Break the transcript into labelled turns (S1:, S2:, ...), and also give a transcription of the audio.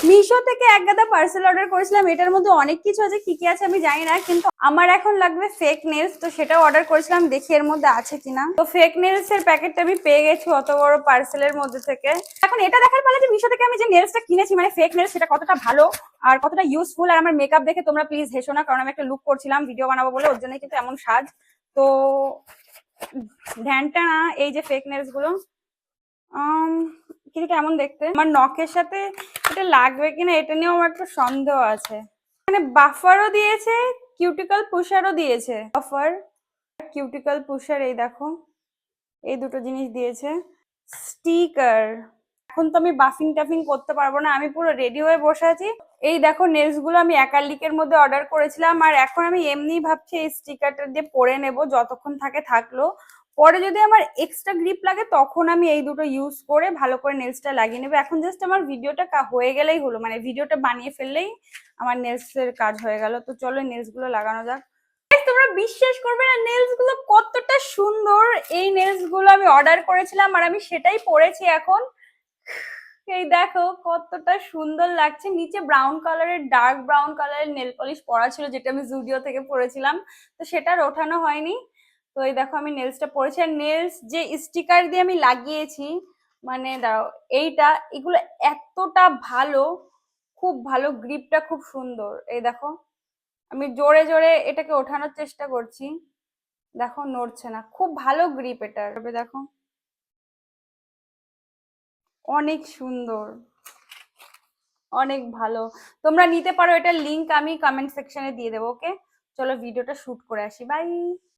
S1: মিশো থেকে এক গাদা পার্সেল অর্ডার করেছিলাম, এটার মধ্যে অনেক কিছু আছে, কি কি আছে আমি জানি না, কিন্তু আমার এখন লাগবে ফেক নেলস, তো সেটাও অর্ডার করেছিলাম, দেখি এর মধ্যে আছে কিনা। তো ফেক নেলস এর প্যাকেটটা আমি পেয়ে গেছি অত বড় পার্সেলের মধ্যে থেকে। এখন এটা দেখার পালা যে মিশো থেকে আমি যে নেলসটা কিনেছি মানে ফেক নেলস, সেটা কতটা ভালো আর কতটা ইউজফুল। আর আমার মেকআপ দেখে তোমরা প্লিজ হেসো না, কারণ আমি একটা লুক করছিলাম ভিডিও বানাবো বলে, ওর জন্য কিন্তু এমন সাজ। তো ধ্যানটা না, এই যে ফেক নেলস গুলো কিন্তু কেমন দেখতে, আমার নখের সাথে এটা লাগবে কিনা এটা নিয়েও আমার একটু সন্দেহ আছে। মানে বাফারও দিয়েছে, কিউটিকল পুশারও দিয়েছে। বাফার, কিউটিকল পুশার, এই দেখো এই দুটো জিনিস দিয়েছে। স্টিকার, এখন তো আমি বাফিং টাফিং করতে পারবো না, আমি পুরো রেডি হয়ে বসে আছি। এই দেখো নেলস গুলো আমি অ্যাক্রিলিকের মধ্যে অর্ডার করেছিলাম, আর এখন আমি এমনি ভাবছি এই স্টিকারটা দিয়ে পরে নেব, যতক্ষণ থাকে থাকলো, পরে যদি আমার এক্সট্রা গ্রিপ লাগে তখন আমি এই দুটো ইউজ করে ভালো করে নেলসটা লাগিয়ে নেবো। এখন জাস্ট আমার ভিডিওটা হয়ে গেলেই হলো, মানে ভিডিওটা বানিয়ে ফেললেই আমার নেলস এর কাজ হয়ে গেল। তো চলো নেলস গুলো লাগানো যাক। তোমরা বিশ্বাস করবে না নেলস গুলো কতটা সুন্দর। এই নেলস গুলো আমি অর্ডার করেছিলাম আর আমি সেটাই পরেছি এখন। এই দেখো কতটা সুন্দর লাগছে, নিচে ব্রাউন কালারের, ডার্ক ব্রাউন কালারের নেল পলিশ পরা ছিল, যেটা আমি জুডিও থেকে পরেছিলাম, তো সেটা আর ওঠানো হয়নি। তো এই দেখো আমি নেলসটা পরেছি, আর নেলস যে স্টিকার দিয়ে আমি লাগিয়েছি, মানে দাঁড়াও, এইটা এগুলো এতটা ভালো, খুব ভালো, গ্রিপটা খুব সুন্দর। এই দেখো আমি জোরে জোরে এটাকে ওঠানোর চেষ্টা করছি, দেখো নড়ছে না, খুব ভালো গ্রিপ এটার। দেখো অনেক সুন্দর, অনেক ভালো। তোমরা নিতে পারো, এটার লিংক আমি কমেন্ট সেকশনে দিয়ে দেবো। ওকে চলো ভিডিওটা শুট করে আসি, বাই।